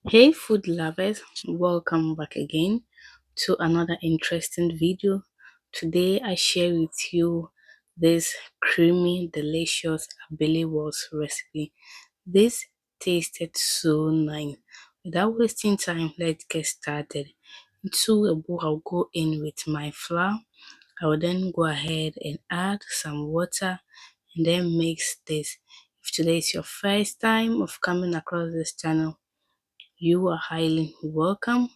Hey food lovers, welcome back again to another interesting video. Today I share with you this creamy, delicious Abelewalls recipe. This tasted so nice. Without wasting time, let's get started. Into a bowl, I'll go in with my flour. I will then go ahead and add some water and then mix this. If today is your first time of coming across this channel, you are highly welcome.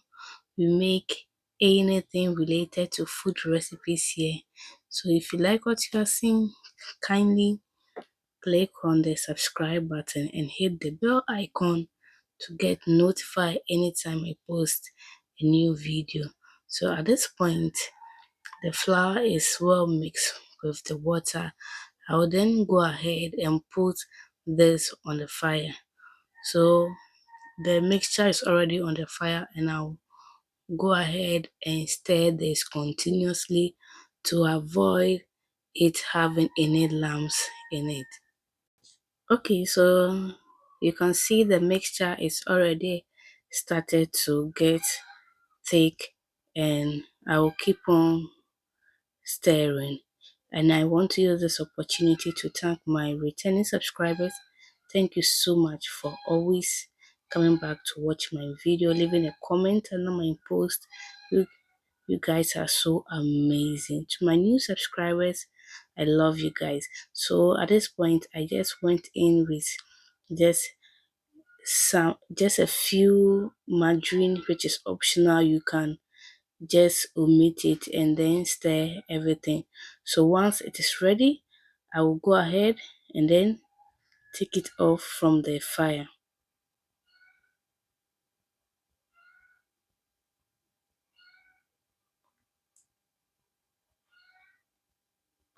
We make anything related to food recipes here. So if you like what you are seeing, kindly click on the subscribe button and hit the bell icon to get notified anytime I post a new video. So at this point, the flour is well mixed with the water. I will then go ahead and put this on the fire. So the mixture is already on the fire and I'll go ahead and stir this continuously to avoid it having any lumps in it. Okay, so you can see the mixture is already started to get thick and I will keep on stirring. And I want to use this opportunity to thank my returning subscribers. Thank you so much for always coming back to watch my video, leaving a comment under my post. You, you guys are so amazing. To my new subscribers, I love you guys. So at this point, I just went in with just just a few margarine, which is optional. You can just omit it and then stir everything. So once it is ready, I will go ahead and then take it off from the fire.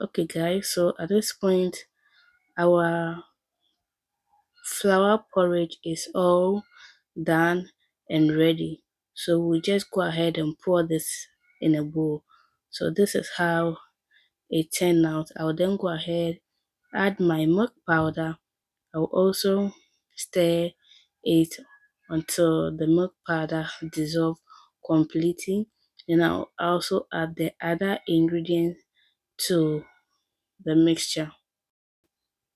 Okay guys, so at this point our flour porridge is all done and ready. So we just go ahead and pour this in a bowl. So this is how it turned out. I'll then go ahead, add my milk powder. I'll also stir it until the milk powder dissolve completely. Then I'll also add the other ingredients to the mixture.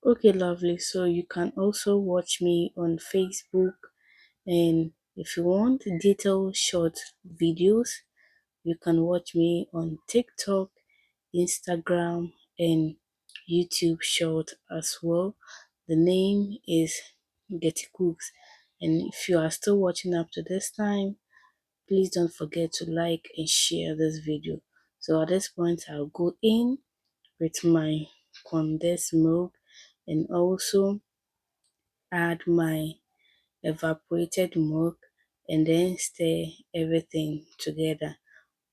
Okay, lovely. So you can also watch me on Facebook, and if you want detailed short videos, you can watch me on TikTok, Instagram, and YouTube short as well. The name is Getty Cooks. And if you are still watching up to this time, please don't forget to like and share this video. So at this point, I'll go in with my condensed milk and also add my evaporated milk and then stir everything together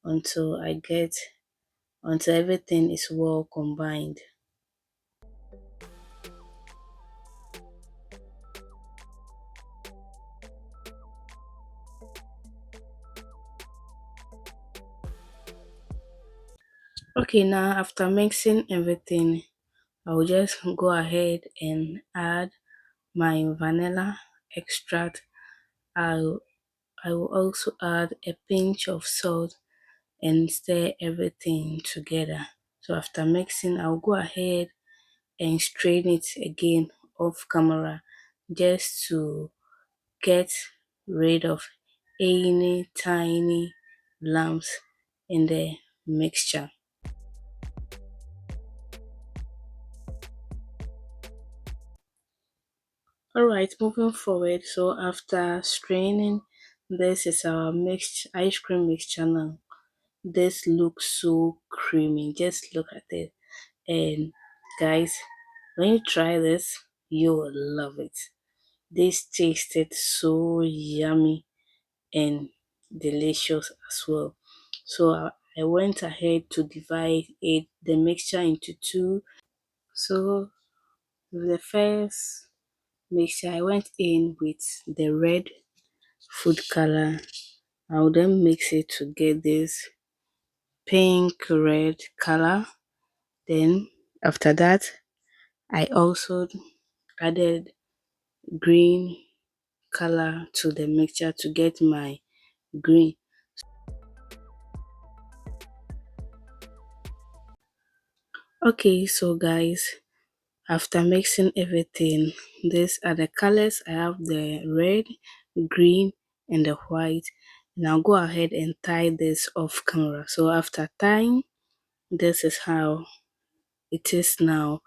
until until everything is well combined. Okay, now after mixing everything, I'll just go ahead and add my vanilla extract. I'll, I will also add a pinch of salt and stir everything together. So after mixing, I'll go ahead and strain it again off camera just to get rid of any tiny lumps in the mixture. Alright, moving forward. So after straining, this is our mixed ice cream mixture now. This looks so creamy. Just look at it. And guys, when you try this, you will love it. This tasted so yummy and delicious as well. So I went ahead to divide the mixture into two. So with the first mixture, I went in with the red food color. I'll then mix it to get this pink red color. Then after that, I also added green color to the mixture to get my green. Okay, so guys, after mixing everything, these are the colors. I have the red, green, and the white. And I'll go ahead and tie this off camera. So after tying, this is how it is now.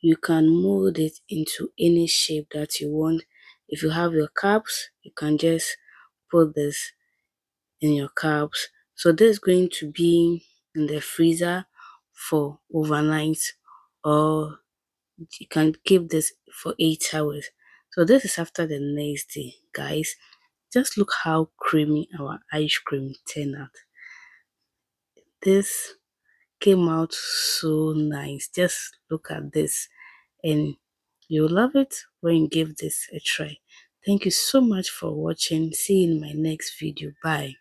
You can mold it into any shape that you want. If you have your cups, you can just put this in your cups. So this is going to be in the freezer for overnight, or you can keep this for 8 hours. So this is after the next day, guys. Just look how creamy our ice cream turned out. This came out so nice. Just look at this, and you'll love it when you give this a try. Thank you so much for watching. See you in my next video. Bye.